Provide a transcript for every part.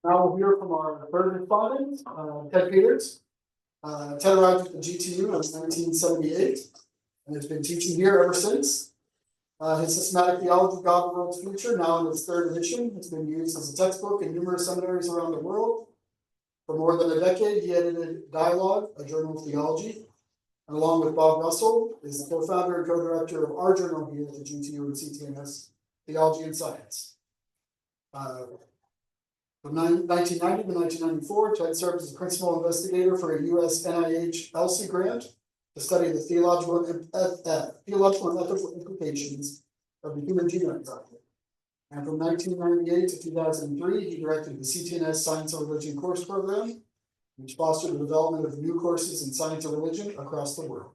Now we'll hear from our third respondent, Ted Peters. Ted arrived at the GTU in 1978 and has been teaching here ever since. His systematic theology of God, the World's Future, now in its third edition, has been used as a textbook in numerous seminaries around the world. For more than a decade, he edited Dialogue, a journal of theology, and along with Bob Russell, is the co-founder and co-director of our journal here at the GTU and CTNS, Theology and Science. From 1990 to 1994, Ted served as a principal investigator for a U.S. NIH ELSI grant to study the theological and ethical implications of the Human Genome Project. And from 1998 to 2003, he directed the CTNS Science and Religion course program, which fostered the development of new courses in science and religion across the world.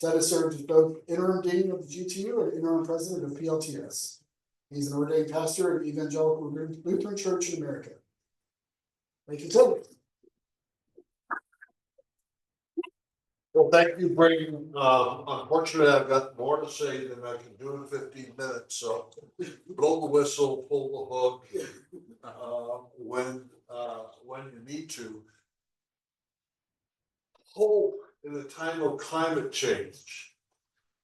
Ted has served as both interim dean of the GTU and interim president of PLTS. He's an ordained pastor at Evangelical Lutheran Church in America. Thank you, Ted. Well, thank you, Brayden. Unfortunately, I've got more to say than I can do in 15 minutes. So blow the whistle, pull the hook when you need to. Hope in a time of climate change.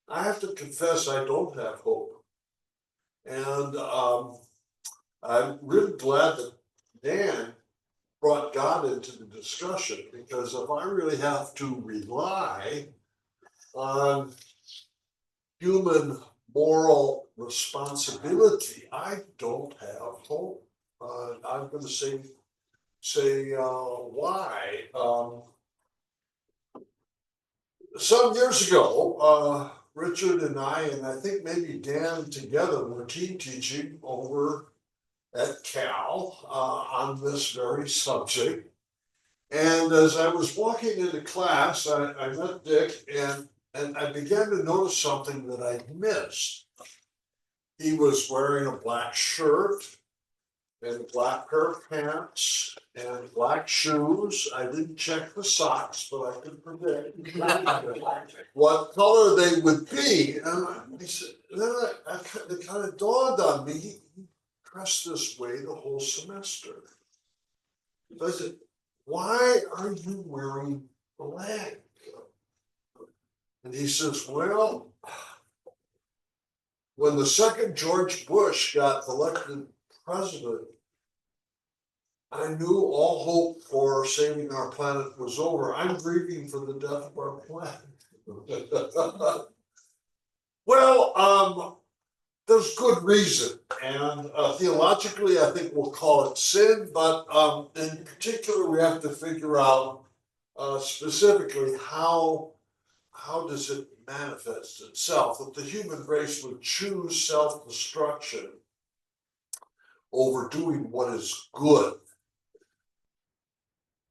I have to confess, I don't have hope. And I'm really glad that Dan brought God into the discussion, because if I really have to rely on human moral responsibility, I don't have hope. I'm going to say why. Some years ago, Richard and I think maybe Dan together, were team teaching over at Cal on this very subject. And as I was walking into class, I met Dick, and I began to notice something that I'd missed. He was wearing a black shirt and black pair of pants and black shoes. I didn't check the socks, but I could predict what color they would be. And he said, then it kind of dawned on me, he dressed this way the whole semester. So I said, why are you wearing black? And he says, well, when the second George Bush got elected president, I knew all hope for saving our planet was over. I'm grieving for the death of our planet. Well, there's good reason, and theologically, I think we'll call it sin, but in particular, we have to figure out specifically how does it manifest itself, that the human race would choose self-destruction over doing what is good.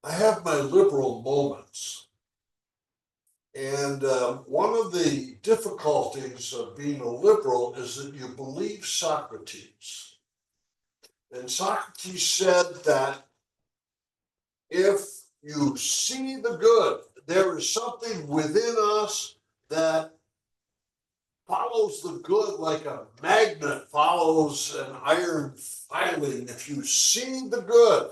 I have my liberal moments. And one of the difficulties of being a liberal is that you believe Socrates. And Socrates said that if you see the good, there is something within us that follows the good like a magnet follows an iron filing. If you see the good,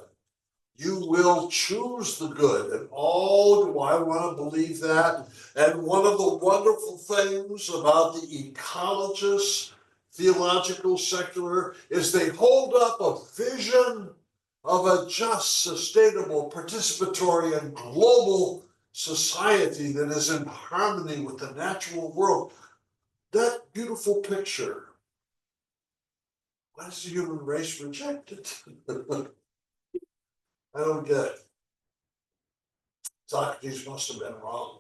you will choose the good. And oh, do I want to believe that? And one of the wonderful things about the ecologists, theological, secular, is they hold up a vision of a just, sustainable, participatory, and global society that is in harmony with the natural world. That beautiful picture, why does the human race reject it? I don't get it. Socrates must have been wrong.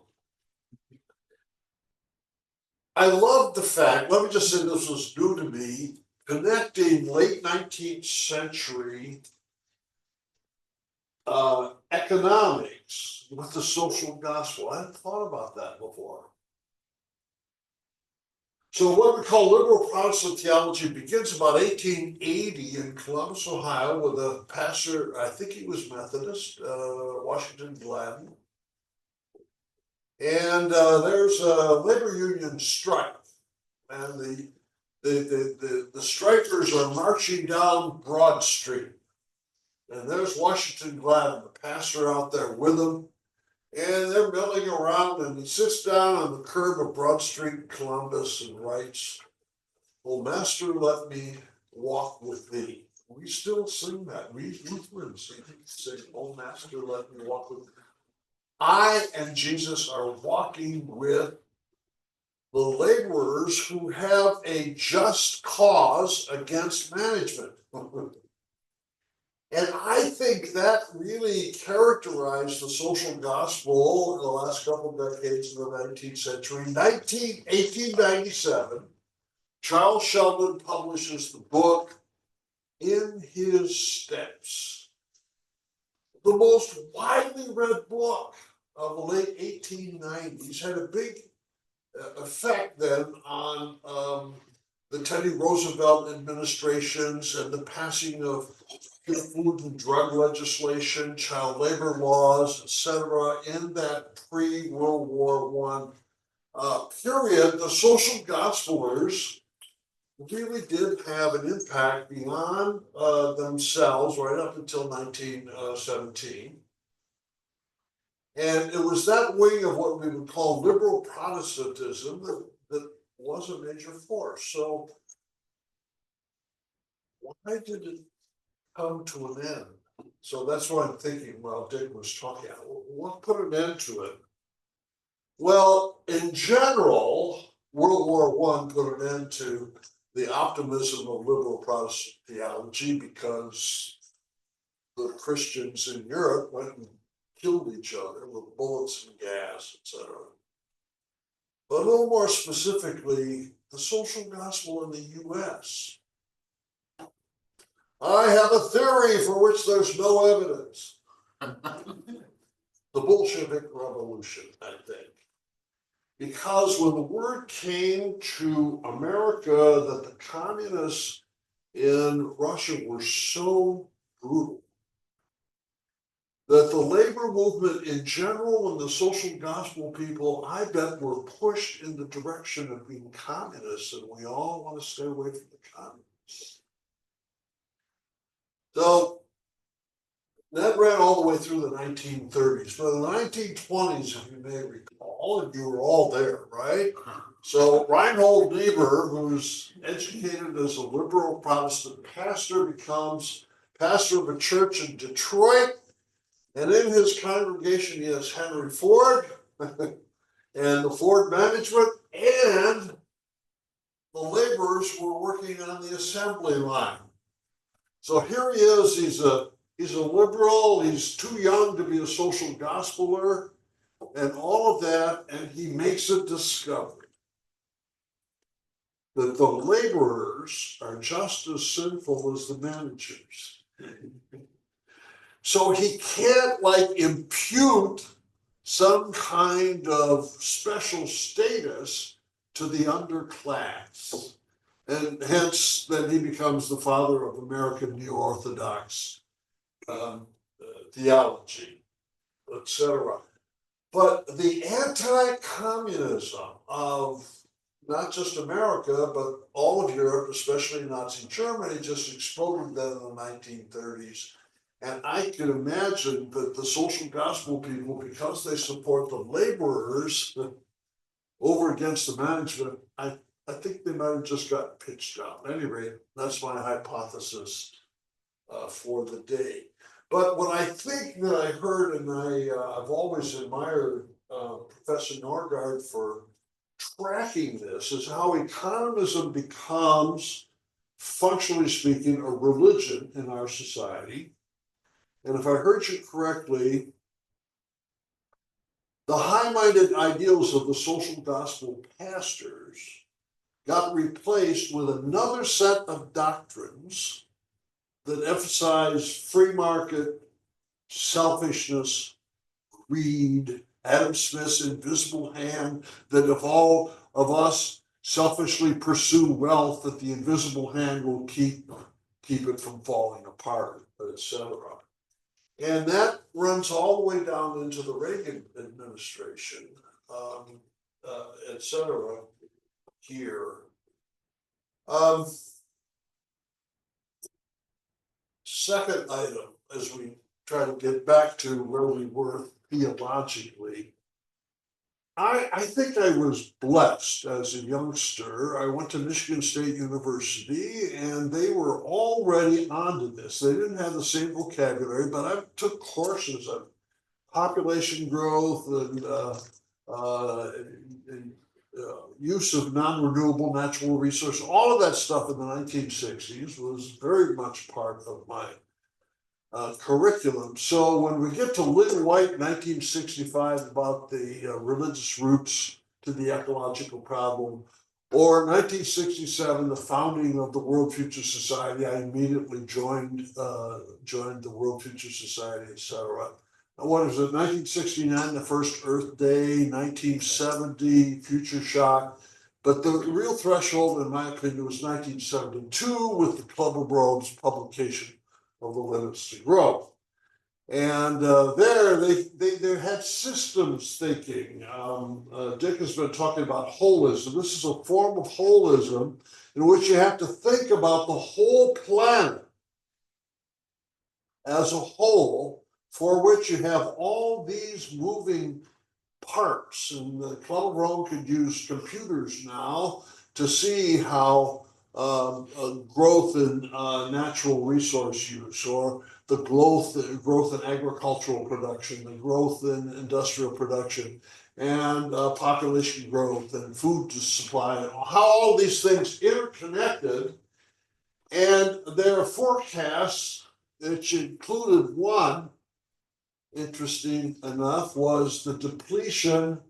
I love the fact, let me just say this was new to me, connecting late 19th century economics with the social gospel. I hadn't thought about that before. So what we call liberal Protestant theology begins about 1880 in Columbus, Ohio, with a pastor, I think he was Methodist, Washington Gladden. And there's a labor union strike, and the strikers are marching down Broad Street. And there's Washington Gladden, the pastor out there with him. And they're milling around, and he sits down on the curb of Broad Street in Columbus and writes, "Oh, Master, let me walk with thee." We still sing that. We Lutherans sing, "Oh, Master, let me walk with thee." I and Jesus are walking with the laborers who have a just cause against management. And I think that really characterized the social gospel in the last couple of decades of the 19th century. 1897, Charles Sheldon publishes the book In His Steps, the most widely read book of the late 1890s, had a big effect then on the Teddy Roosevelt administrations and the passing of food and drug legislation, child labor laws, etc. in that pre-World War I period. The social gospelers really did have an impact beyond themselves right up until 1917. And it was that wing of what we would call liberal Protestantism that was a major force. So why did it come to an end? So that's what I'm thinking while Dick was talking. What put an end to it? Well, in general, World War I put an end to the optimism of liberal Protestant theology because the Christians in Europe went and killed each other with bullets and gas, etc. But a little more specifically, the social gospel in the US. I have a theory for which there's no evidence. The Bolshevik Revolution, I think. Because when the word came to America that the communists in Russia were so brutal, that the labor movement in general and the social gospel people, I bet, were pushed in the direction of being communists, and we all want to stay away from the communists. So that ran all the way through the 1930s. But in the 1920s, if you may recall, and you were all there, right? So Reinhold Niebuhr, who's educated as a liberal Protestant pastor, becomes pastor of a church in Detroit. And in his congregation, he has Henry Ford and the Ford management, and the laborers who were working on the assembly line. So here he is, he's a liberal, he's too young to be a social gospeler, and all of that, and he makes a discovery that the laborers are just as sinful as the managers. So he can't impute some kind of special status to the underclass. And hence, then he becomes the father of American Neo-Orthodox theology, etc. But the anti-communism of not just America, but all of Europe, especially Nazi Germany, just exploded then in the 1930s. And I can imagine that the social gospel people, because they support the laborers over against the management, I think they might have just gotten pitched out. At any rate, that's my hypothesis for the day. But what I think that I heard, and I've always admired Professor Norgard for tracking this, is how economism becomes, functionally speaking, a religion in our society. And if I heard you correctly, the high-minded ideals of the social gospel pastors got replaced with another set of doctrines that emphasize free market, selfishness, greed, Adam Smith's invisible hand, that if all of us selfishly pursue wealth, that the invisible hand will keep it from falling apart, etc. And that runs all the way down into the Reagan administration, etc. here. Second item, as we try to get back to where we were theologically, I think I was blessed as a youngster. I went to Michigan State University and they were already onto this. They didn't have the same vocabulary, but I took courses on population growth and use of non-renewable natural resources. All of that stuff in the 1960s was very much part of my curriculum. So when we get to Lynn White, 1965, about the religious roots to the ecological problem, or 1967, the founding of the World Future Society, I immediately joined the World Future Society, etc. What is it? 1969, the first Earth Day. 1970, Future Shock. But the real threshold, in my opinion, was 1972 with the Club of Rome's publication of the limits to growth. And there they had systems thinking. Dick has been talking about holism. This is a form of holism in which you have to think about the whole planet as a whole, for which you have all these moving parts. And the Club of Rome could use computers now to see how growth in natural resource use, or the growth in agricultural production, the growth in industrial production, and population growth and food supply, and how all these things interconnected. And their forecasts, which included one, interesting enough, was the depletion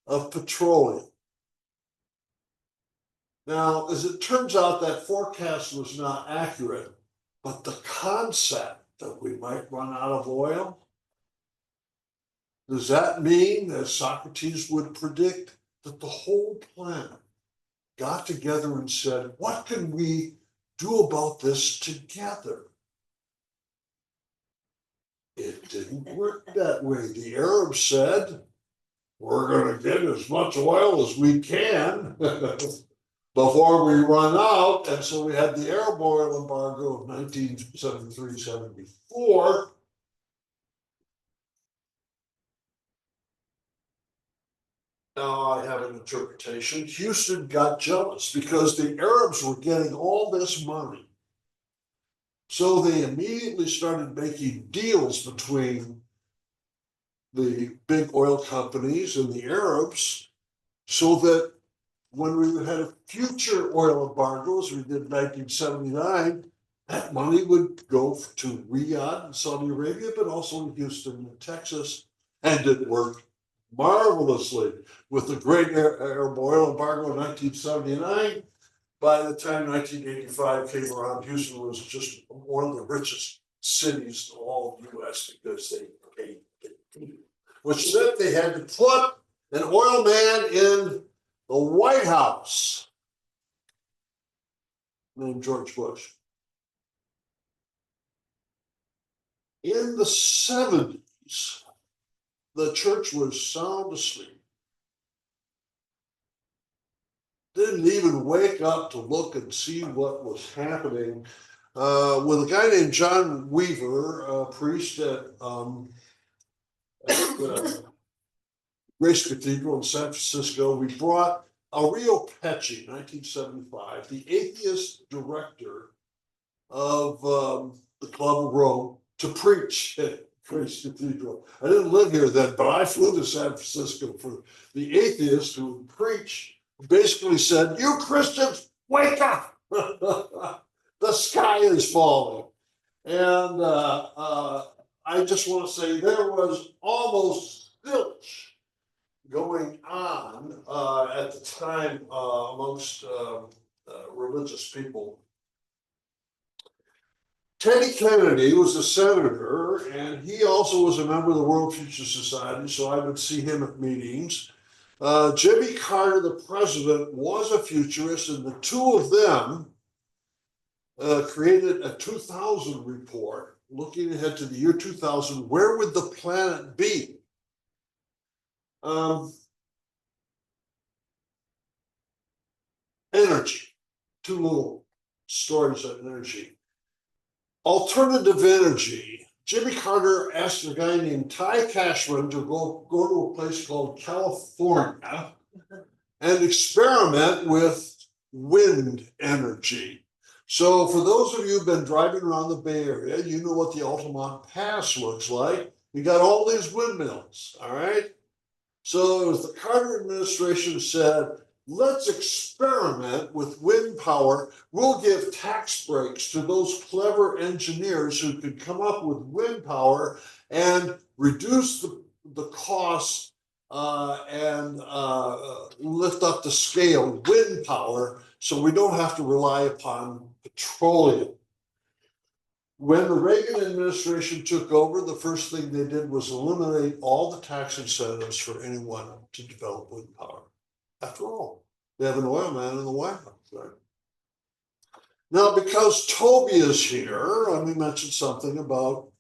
of petroleum. Now, as it turns out, that forecast was not accurate, but the concept that we might run out of oil, does that mean, as Socrates would predict, that the whole planet got together and said, what can we do about this together? It didn't work that way. The Arabs said, we're going to get as much oil as we can before we run out. And so we had the Arab oil embargo of 1973-74. Now I have an interpretation. Houston got jealous because the Arabs were getting all this money. So they immediately started making deals between the big oil companies and the Arabs, so that when we had future oil embargoes, we did 1979, that money would go to Riyadh in Saudi Arabia, but also in Houston and Texas, and it worked marvelously with the great Arab oil embargo in 1979. By the time 1985 came around, Houston was just one of the richest cities in all the U.S. because they paid, which meant they had to put an oil man in the White House named George Bush. In the 70s, the church was sound asleep. Didn't even wake up to look and see what was happening. With a guy named John Weaver, a priest at Grace Cathedral in San Francisco, we brought Aurelio Pecci, 1975, the atheist director of the Club of Rome, to preach at Grace Cathedral. I didn't live here then, but I flew to San Francisco for the atheist who preached. Basically said, you Christians, wake up! The sky is falling. And I just want to say there was almost zilch going on at the time amongst religious people. Teddy Kennedy was a senator, and he also was a member of the World Future Society, so I would see him at meetings. Jimmy Carter, the president, was a futurist, and the two of them created a 2000 report looking ahead to the year 2000. Where would the planet be? Energy. Two little stories on energy. Alternative energy. Jimmy Carter asked a guy named Ty Cashman to go to a place called California and experiment with wind energy. So for those of you who've been driving around the Bay Area, you know what the Altamont Pass looks like. You got all these windmills, all right? So as the Carter administration said, let's experiment with wind power. We'll give tax breaks to those clever engineers who could come up with wind power and reduce the costs and lift up the scale of wind power so we don't have to rely upon petroleum. When the Reagan administration took over, the first thing they did was eliminate all the tax incentives for anyone to develop wind power. After all, they have an oil man in the White House, right? Now, because Toby is here, let me mention something about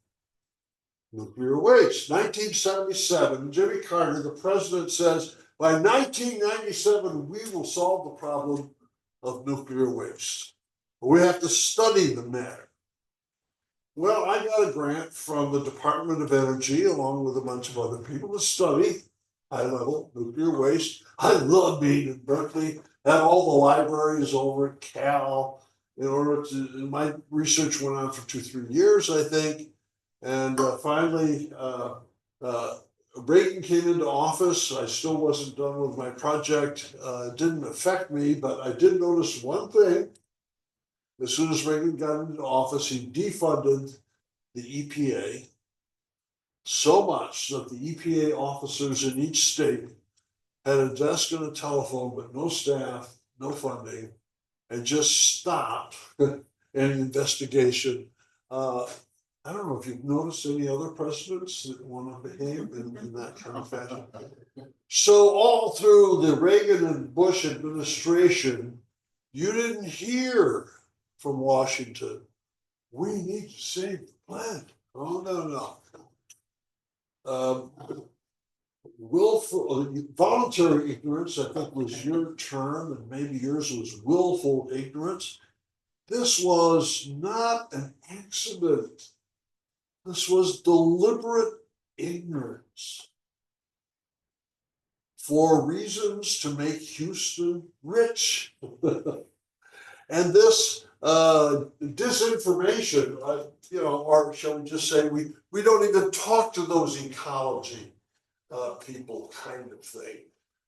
nuclear waste. 1977, Jimmy Carter, the president, says, by 1997, we will solve the problem of nuclear waste. We have to study the matter. Well, I got a grant from the Department of Energy, along with a bunch of other people, to study high-level nuclear waste. I love being in Berkeley, had all the libraries over at Cal. My research went on for 2-3 years, I think. And finally, Reagan came into office. I still wasn't done with my project. It didn't affect me, but I did notice one thing. As soon as Reagan got into office, he defunded the EPA so much that the EPA officers in each state had a desk and a telephone, but no staff, no funding, and just stopped an investigation. I don't know if you've noticed any other presidents that want to behave in that kind of fashion. So all through the Reagan and Bush administration, you didn't hear from Washington, we need to save the planet. Oh, no. Willful, voluntary ignorance, I think, was your term, and maybe yours was willful ignorance. This was not an accident. This was deliberate ignorance for reasons to make Houston rich. And this disinformation, or shall we just say, we don't even talk to those ecology people kind of thing.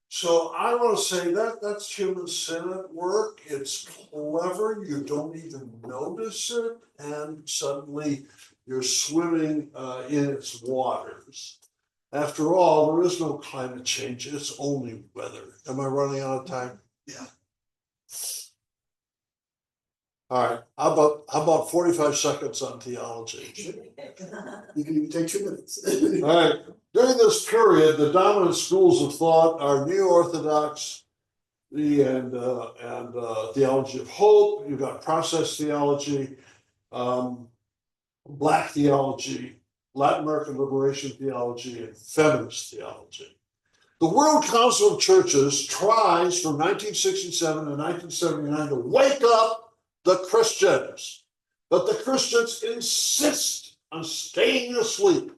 So I want to say that's human sin at work. It's clever. You don't even notice it, and suddenly you're swimming in its waters. After all, there is no climate change. It's only weather. Am I running out of time? Yeah. All right. How about 45 seconds on theology? You can even take 2 minutes. All right. During this period, the dominant schools of thought are neo-orthodox and theology of hope. You've got process theology, Black theology, Latin American liberation theology, and feminist theology. The World Council of Churches tries from 1967 to 1979 to wake up the Christians, but the Christians insist on staying asleep.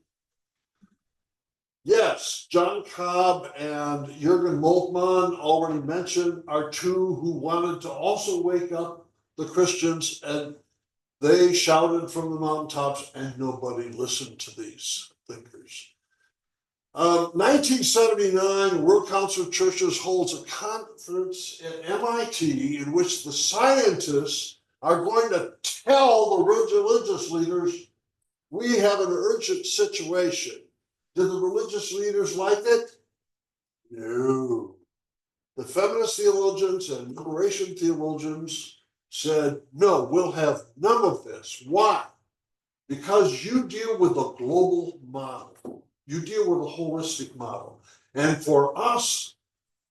Yes, John Cobb and Jürgen Moltmann, already mentioned, are two who wanted to also wake up the Christians, and they shouted from the mountaintops, and nobody listened to these thinkers. 1979, World Council of Churches holds a conference at MIT in which the scientists are going to tell the religious leaders, we have an urgent situation. Did the religious leaders like it? No. The feminist theologians and liberation theologians said, no, we'll have none of this. Why? Because you deal with a global model. You deal with a holistic model. And for us,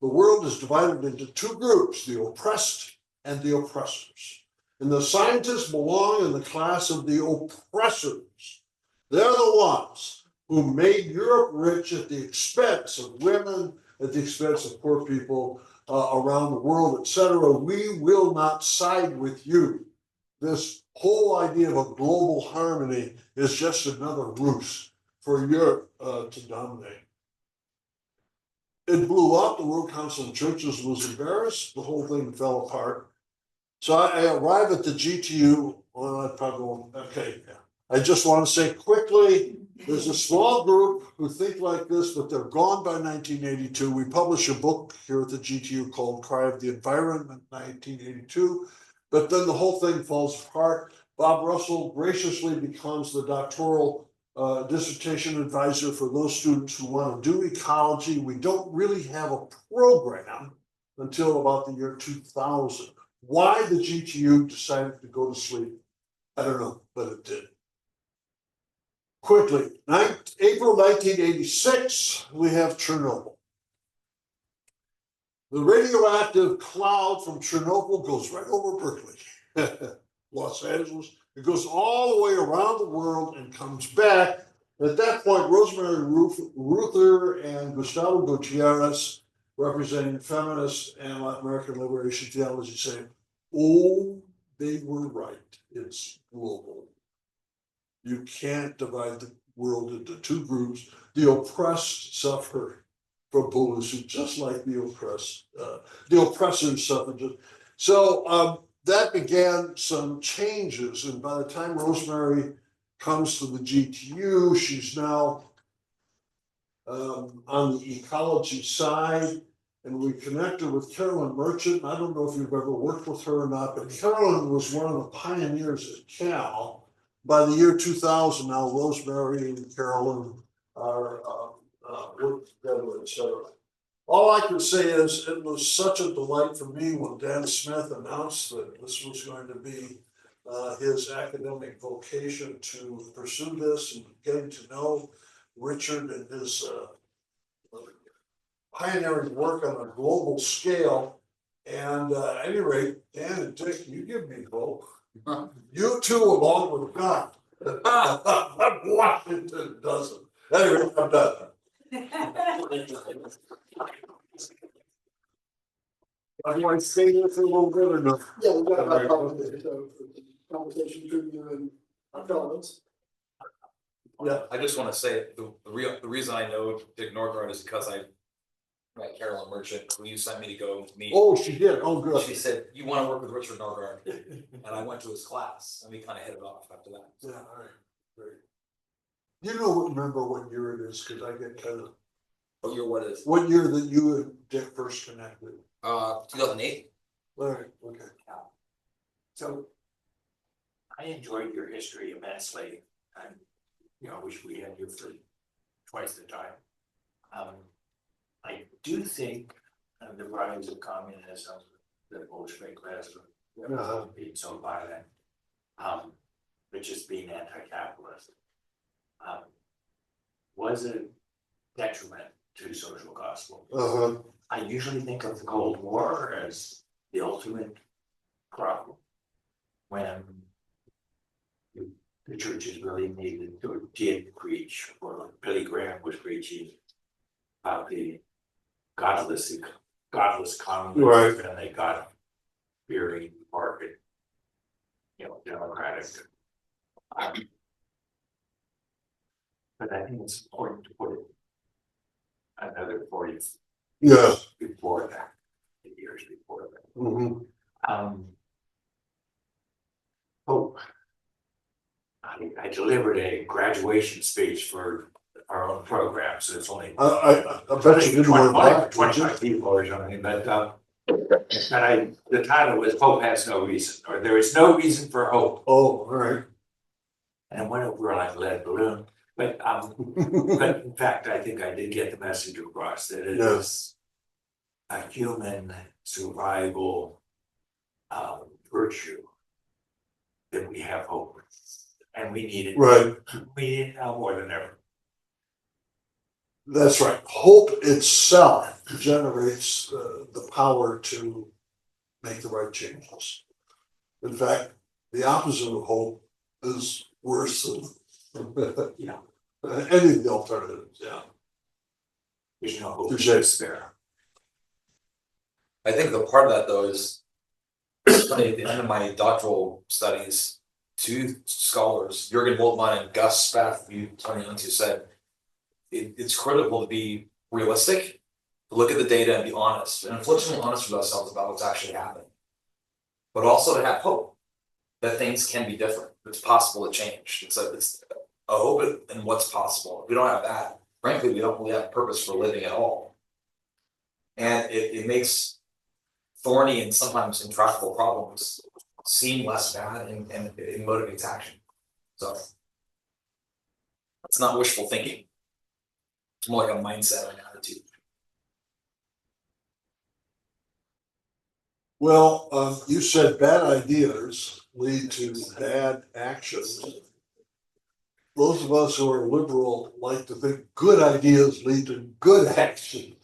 the world is divided into two groups, the oppressed and the oppressors. And the scientists belong in the class of the oppressors. They're the ones who made Europe rich at the expense of women, at the expense of poor people around the world, etc. We will not side with you. this whole idea of a global harmony is just another ruse for Europe to dominate. It blew up. The World Council of Churches was embarrassed. The whole thing fell apart. So I arrive at the GTU. Well, I probably won't. Okay. I just want to say quickly, there's a small group who think like this, but they're gone by 1982. We publish a book here at the GTU called Cry of the Environment in 1982, but then the whole thing falls apart. Bob Russell graciously becomes the doctoral dissertation advisor for those students who want to do ecology. We don't really have a program until about the year 2000. Why the GTU decided to go to sleep, I don't know, but it did. Quickly, April 1986, we have Chernobyl. The radioactive cloud from Chernobyl goes right over Berkeley, Los Angeles. It goes all the way around the world and comes back. At that point, Rosemary Ruther and Gustavo Gutierrez, representing feminists and Latin American liberation theology, say, oh, they were right. It's global. You can't divide the world into two groups. The oppressed suffer from pollution, just like the oppressors suffer. So that began some changes, and by the time Rosemary comes to the GTU, she's now on the ecology side, and we connected with Carolyn Merchant. I don't know if you've ever worked with her or not, but Carolyn was one of the pioneers at Cal. By the year 2000, now Rosemary and Carolyn are working together, etc. All I can say is it was such a delight for me when Dan Smith announced that this was going to be his academic vocation to pursue this, and getting to know Richard and his pioneering work on a global scale. And at any rate, Dan and Dick, you give me hope. You two, along with God. Washington doesn't. Anyway, I'm done. I want to stay here for a little bit or no? Yeah, we've got about conversation between you and our fellows. Yeah. I just want to say the reason I know Dick Norgard is because I met Carolyn Merchant, who you sent me to go meet. Oh, she did. Oh, good. She said, you want to work with Richard Norgard? And I went to his class, and we kind of hit it off after that. Yeah, all right, great. You know, remember what year it is, because I get kind of. What year? What is? What year that you and Dick first connected? 2008. All right, okay. So I enjoyed your history immensely, and wish we had you for twice the time. I do think the rise of communism, the Bolsheviks being so violent, but just being anti-capitalist, was a detriment to social gospel. I usually think of the Cold War as the ultimate problem, when the churches really needed to did preach, or Billy Graham was preaching about the godless communism, Right. and they got fearing market, democratic. But I think it's important to put it another 40 Yeah. before that, the years before that. Mm-hmm. I delivered a graduation speech for our own program, so it's only I bet you didn't wear black. 25 people or something, but the title was Hope Has No Reason, or There Is No Reason for Hope. Oh, all right. And it went over like a lead balloon. But in fact, I think I did get the message across that it is a human survival virtue that we have hope, and we need it. Right. We need it now more than ever. That's right. Hope itself generates the power to make the right changes. In fact, the opposite of hope is worse than any of the alternatives. Yeah. There's no hope. There's There's despair. I think the part of that though is At the end of my doctoral studies, two scholars, Jürgen Moltmann and Gus Spath, you turning on to, said it's critical to be realistic, to look at the data and be honest, and unfortunately honest with ourselves about what's actually happening. But also to have hope that things can be different. It's possible to change. It's a hope in what's possible. If we don't have that, frankly, we don't really have purpose for living at all. And it makes thorny and sometimes intractable problems seem less bad and it motivates action. So it's not wishful thinking. It's more like a mindset and attitude. Well, you said bad ideas lead to bad actions. Those of us who are liberal like to think good ideas lead to good action.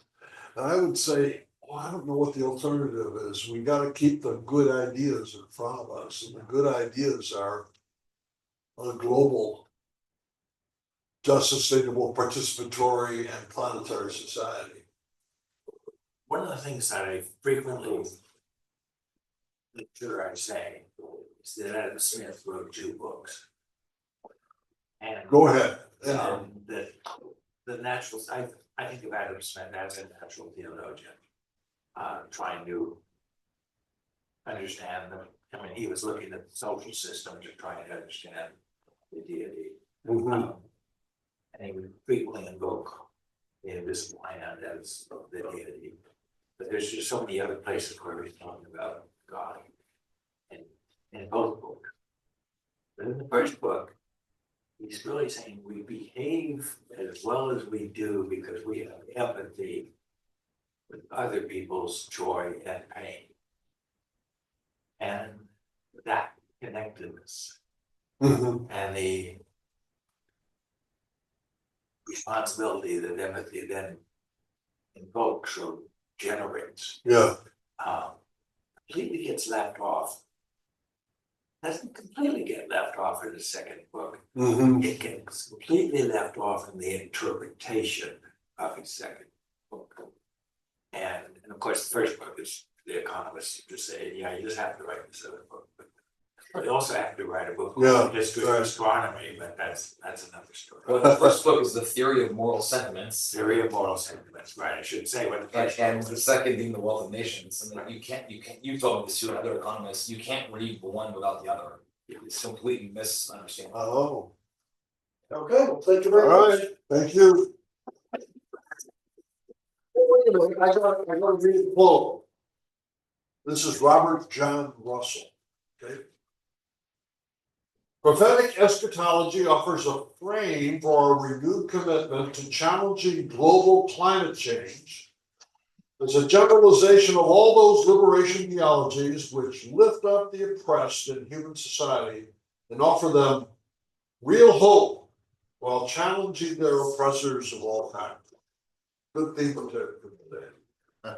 And I would say, well, I don't know what the alternative is. We got to keep the good ideas in front of us. And the good ideas are a global, just, sustainable, participatory, and planetary society. One of the things that I frequently, I say, is that Adam Smith wrote 2 books. And Go ahead. the natural, I think of Adam Smith as a natural theologian, trying to understand them. I mean, he was looking at the social system to try and understand the deity. And he would frequently invoke the invisible hand as the deity. But there's just so many other places where he's talking about God in both books. But in the first book, he's really saying we behave as well as we do because we have empathy with other people's joy and pain. And that connectedness and the responsibility that empathy then invokes or generates, Yeah. completely gets left off. Doesn't completely get left off in the second book. It gets completely left off in the interpretation of his second book. And of course, the first book is the economists just say, yeah, you just have to write the second book. But you also have to write a book on history of astronomy, but that's another story. Well, the first book is the theory of moral sentiments. Theory of moral sentiments, right? I should say what the first And book the was. second being the wealth of nations. And you can't, you told me this to other economists, you can't read the one without the other. It's completely misunderstanding. Oh. Okay, well, thank you very All much. right. Thank you. Wait a minute, I gotta read the poem. This is Robert John Russell. Okay. Prophetic eschatology offers a frame for a renewed commitment to challenging global climate change. It's a generalization of all those liberation theologies which lift up the oppressed in human society and offer them real hope while challenging their oppressors of all kinds. Good theme for today.